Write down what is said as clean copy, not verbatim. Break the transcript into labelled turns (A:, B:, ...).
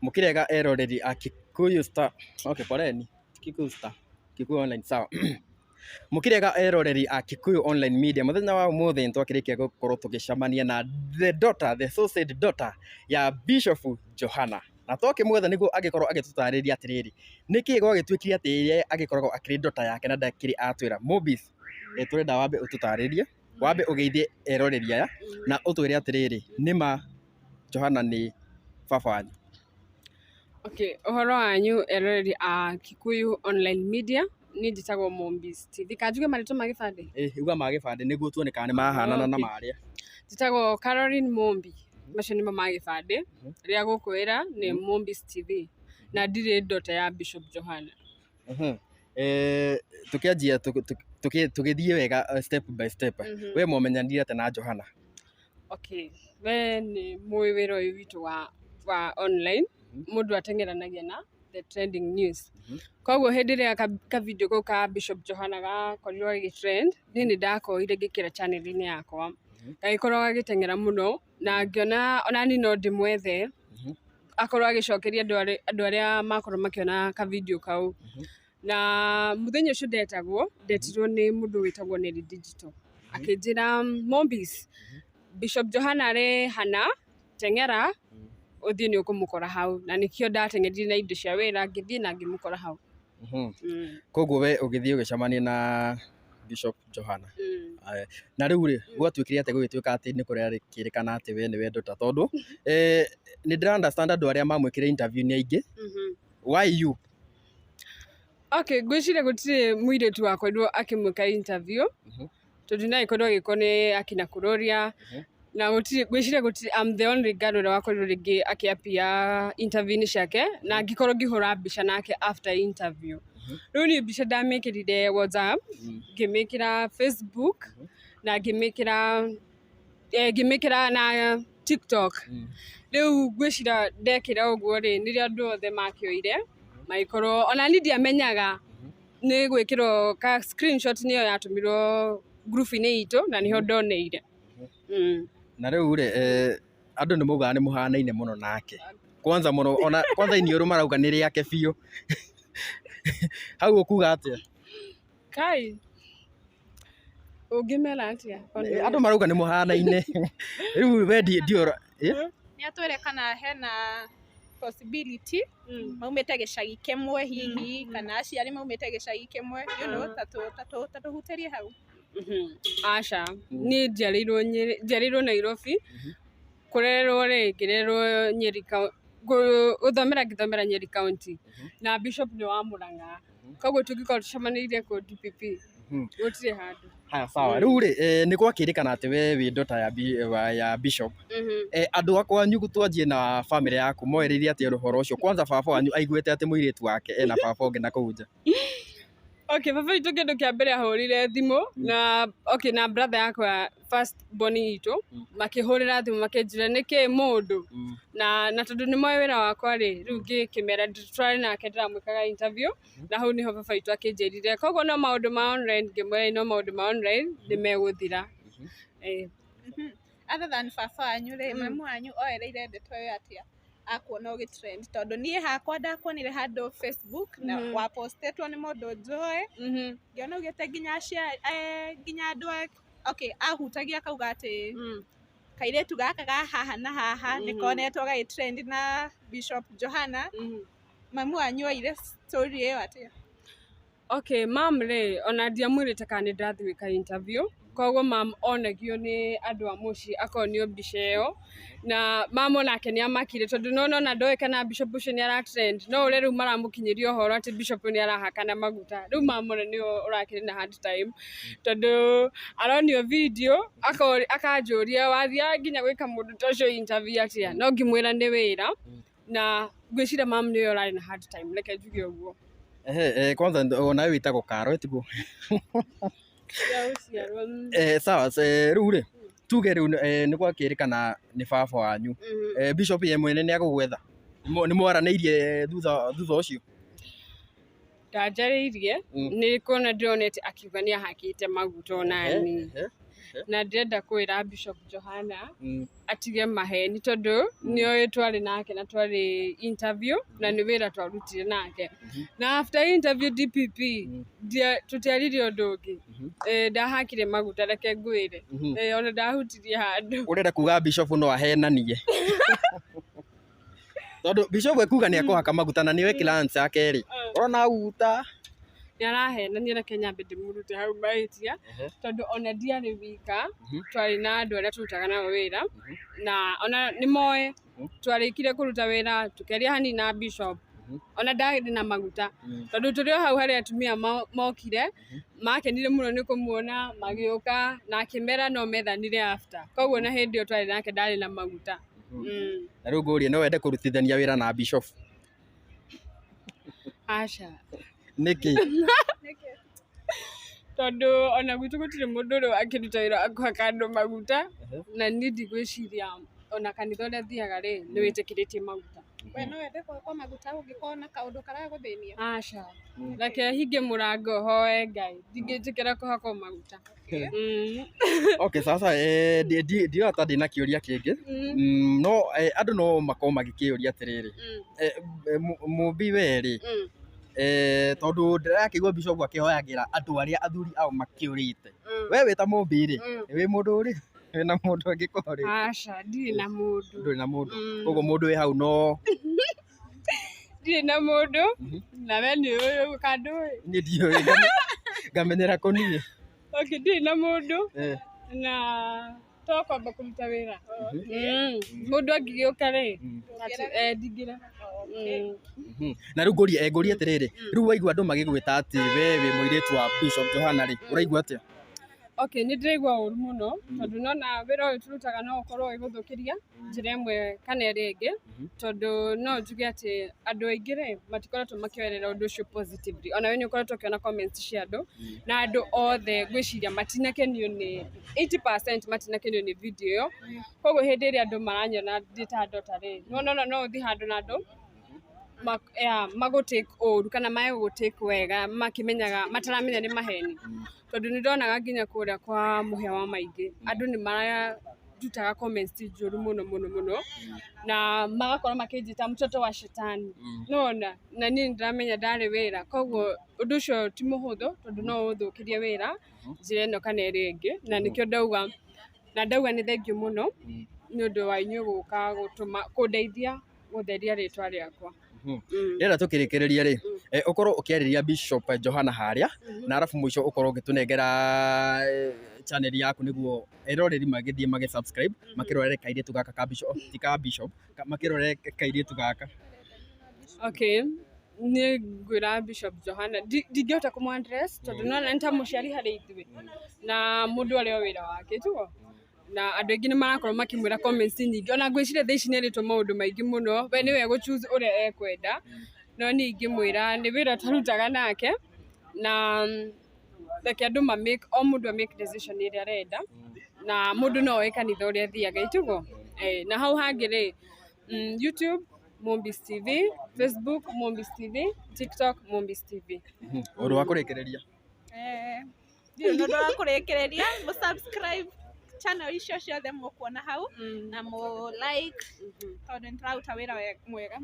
A: Mukirega eroreri a Kikuyu Star. Okay, poleni. Kikuyu Star. Kikuyu Online sawa. Mukirega eroreri a Kikuyu Online Media. Muthenya wa umuthi twakirikia gukorwo tugicamania na the so said daughter ya Bishop Johanna. Na toke mwetha niguo agikorwo agitutariria atiriri. Niki gwagituikire ati agikorwo akiri daughter yake na ndakiri atwira Mobis. Turenda wambe ututaririe. Wambe ugeithie eroreri aya na utwire atiriri. Nima Johanna ni baba wanyu.
B: Okay, uhoro wanyu eroreri a Kikuyu Online Media ni njitagwo Mombis TV. Kanjuge marito magibande?
A: Uga magibande niguo tuone kana ni mahanana na maria.
B: Njitagwo Caroline Mombi. Macio nimo magibande. Ria gukwira ni Mombis TV. Na ndire daughter ya Bishop Johanna.
A: Tukianjia tugithie wega step by step. We momenyanire ate na Johanna?
B: Okay, we ni muwiro witu wa online. Mundu atengeranagia na the trending news. Koguo hindi ria ka video ko ka Bishop Johanna gakorirwo gitrend ni ndakoire ngikira channel ini yakwa. Gagikorwo gagitengera muno na ngiona ona ni no ndimwethe akorwo agicokeria andu aria makorwo makiona ka video kau. Na muthenya ucio ndetirwo ni mundu witagwo Neri Digital akinjira Mombis Bishop Johanna ari hana tengera uthii ni ukumukora hau na nikio ndatengerire na indo cia wira ngithii na ngimukora hau.
A: Koguo we ugithii ugicamania na Bishop Johanna. Na riu ri gwatuikire ate gugituika ati ni kuria kirikana ati we ni wendo ta tondu ni ndira understand andu aria mamwikire interview ni aingi. Why you?
B: Okay, gwicire gutire mwiritu wakwa ndu akimwika interview. Tondu na ikorwo gikoni akina kuroria na gwicire gutire I'm the only girl ura wakorwo ringi akiapia interview ni ciake na ngikorwo ngihura mbica nake after interview. Riu ni mbica ndamikirire WhatsApp, ngimikira Facebook na ngimikira na TikTok. Riu gwicira ndekira uguo ri niria andu othe makioire maikorwo ona ni ndiamenyaga ni gwikirwo ka screenshot niyo yatumirwo group ini itu na niho ndoneire.
A: Na riu ri andu ni mugaga ni muhanaine muno nake. Kwanza iniuru marauga ni riake biu. Hau ukuga atia?
B: Kai. Ungimera atia?
A: Andu marauga ni muhanaine. Riu we ndiora.
C: Ni atwire kana hena possibility maumite gicagi kimwe hihi kana aciari maumite gicagi kimwe you know tatu Gutheria hau.
B: Asha ni njiarirwo Nairobi kurerwo ngirerwo Nyeri ngithomera Nyeri County na Bishop ni wa Murang'a. Koguo tungikorwo tucemanirie ku DPP gutire handu.
A: Haya sawa. Riu ri ni gwakirikana ati we wi daughter ya Bishop. Andu akwa nyugu twanjie na family yaku moeririe ati ruhoro ucio. Kwanza baba wanyu aiguite ati muiritu wake ena baba ungi na kuja.
B: Okay, baba itu kindu kia mbere ahurire thimu na okay na brother yakwa first born itu makihurira thimu makinjira niki mundu na tondu ni moyo wira wakwa ri riu ngikimera twari nake ndiramwikaga interview na hau niho baba itu akinjirire koguo no maundu ma online ngimwira no maundu ma online nimeguthira.
C: Other than baba wanyu ri mamu wanyu oereire Ndeto yo atia akuona ugitrend tondu nie hakwa ndakuonire handu Facebook na wa postetwo ni mundu njoe ngiona ugite nginya andu okay ahutagia kauga ati kairetu gaka haha na haha nikonetwo gagitrend na Bishop Johanna. Mamu wanyu oire story iyo atia?
B: Okay, mam ri ona ndiamwirite kana ndathwika interview koguo mam onagio ni andu a muci akonio mbica iyo na mam onake ni amakire tondu na ndoe kana Bishop ucio ni ara trend no ure riu maramukinyiria uhoro ati Bishop ni arahakana Maguta. Riu mam ni urakire na hard time tondu aronio video akanjuria wathia nginya gwika mundu tocio interview atia no ngimwira ni wira na gwicira mam ni urari na hard time reke njuge uguo.
A: Kwanza ona witagwo Karo etiguo. Sawa riu ri tuge riu ni gwakirikana ni baba wanyu. Bishop ye mwene ni agugwetha ni mwaraniirie thutha ucio?
B: Ndanjariirie ni kuona ndonete akiuga ni ahakite Maguta onani na ndirenda kwĩra Bishop Johanna atige maheni tondu nĩoĩ twarĩ nake na twarĩ interview na nĩ wĩra twarutire nake na after interview DPP tũtiarire ũndũ ũngĩ ndahakire maguta reke ngwĩre ona ndahutirie handũ
A: urenda kuga Bishop no ahenanie tondu Bishop ekuga nĩ akũhaka maguta na nĩwe client yake rĩ urona uta
B: nĩarahenania na Kenya mbere mũrute hau mahĩtia tondu ona ndiarĩ wika twarĩ na andũ arĩa tũrutaga nao wĩra na ona nĩ moĩ twarĩkire kũruta wĩra tũkĩaria hanini na Bishop ona ndarĩ na maguta tondu tũrĩ o hau harĩa atumia mokire makenire mũno nĩ kũmuona magĩũka na akĩmera no methanire after koguo na hĩndĩ ĩyo twarĩ nake ndarĩ na maguta
A: na rĩu ngũrie no wende kũrutithania wĩra na Bishop
B: aca
A: nĩkĩ
B: tondu ona gwitũ gũtirĩ mũndũ ũrĩa akĩruta wĩra wa kũhaka andũ maguta na niĩ ndigwĩciria ona kanitha ũrĩa thiaga rĩ nĩ wĩtĩkĩrĩtie maguta
C: we no wende kwa maguta ũngĩkorwo na kaũndũ karagũthĩnia
B: aca reke hinge mũrango hoe Ngai ndingĩtĩkĩra kũhakwo maguta
A: okay sasa ndirota ndĩna kĩũria kĩngĩ no andũ no makorwo magĩkĩũria atĩrĩrĩ mũmbi werĩ tondu ndirakĩigua Bishop akĩhoyagĩra andũ arĩa athuri ao makĩũrĩte we wĩ ta mũmbi rĩ wĩ mũndũ ũrĩ wĩna mũndũ angĩkorwo rĩ
B: aca ndirĩ na mũndũ
A: ndũrĩ na mũndũ koguo mũndũ wĩ hau no
B: ndirĩ na mũndũ na we nĩ ũyũ kandũ
A: niĩ ndiũĩ ngamenyera kũniĩ
B: okay ndirĩ na mũndũ na tokwamba kũruta wĩra mũndũ angĩgĩũka rĩ ndingĩra
A: na rĩu ngũrie atĩrĩrĩ rĩu waigua andũ magĩgwĩta atĩ we wĩ mũirĩtu wa Bishop Johanna rĩ ũraigua atĩa
B: okay nĩ ndĩraigua ũũru mũno tondu nona wĩra ũyũ tũrutaga no ũkorwo wĩgũthũkĩria njĩra ĩmwe kana ĩrĩa ĩngĩ tondu no njuge atĩ andũ aingĩ rĩ matikoretwo makĩoerera ũndũ ũcio positively ona we nĩ ũkoretwo ũkĩona comments cia andũ na andũ othe ngwĩciria matinakenio nĩ 80% matinakenio nĩ video ĩyo koguo hĩndĩ ĩrĩa andũ maranyona ndĩ ta ndota rĩ no ũthiĩ handũ na andũ magũtake ũũru kana magũtake wega makĩmenyaga mataramenya nĩ maheni tondu nĩ ndonaga nginya kũrĩa kwa mũhĩa wa maingĩ andũ nĩ mararutaga comments njũru mũno na magakorwo makĩnjĩta mtoto wa shetani nona na niĩ ndiramenya ndarĩ wĩra koguo ũndũ ũcio ti mũhũthũ tondu no ũthũkĩrie wĩra njĩra ĩno kana ĩrĩa ĩngĩ na nĩkĩo ndauga nĩ thengiũ mũno nĩ ũndũ wa inyuĩ gũka gũtũma kũndeithia gũtheria rĩtwa rĩakwa
A: ndĩrenda tũkĩrĩkĩrĩria rĩ ũkorwo ũkĩarĩria Bishop Johanna harĩa na arabu mũico ũkorwo ũgĩtũnengera channel yaku nĩguo eroreri magĩthiĩ magĩ-subscribe makĩrorere kairĩtu gaka ka Bishop ti ka Bishop makĩrorere kairĩtu gaka
B: okay nĩ ngwĩra Bishop Johanna ndingĩhota kũmũ-address tondu nona nĩ ta mũciari harĩ ithuĩ na mũndũ arĩ o wĩra wake tugo na andũ aingĩ nĩ marakorwo makĩmwĩra comments nyingĩ ona ngwĩciria thaa ici nĩ erĩtwo maũndũ maingĩ mũno we nĩwe egũ-choose ũrĩa ekwenda no niĩ ingĩmwĩra nĩ wĩra tũrutaga nake na reke andũ o mũndũ make decision ĩrĩa arenda na mũndũ no oe kanitha ũrĩa athiaga itugo na hau hangĩ rĩ YouTube Mombis TV, Facebook Mombis TV, TikTok Mombis TV.
A: Ũndũ wa kũrĩkĩrĩria
C: ũndũ wa kũrĩkĩrĩria mũ-subscribe channel icio ciothe mũkuona hau na mũ-like tondũ nĩ tũraruta wĩra mwega.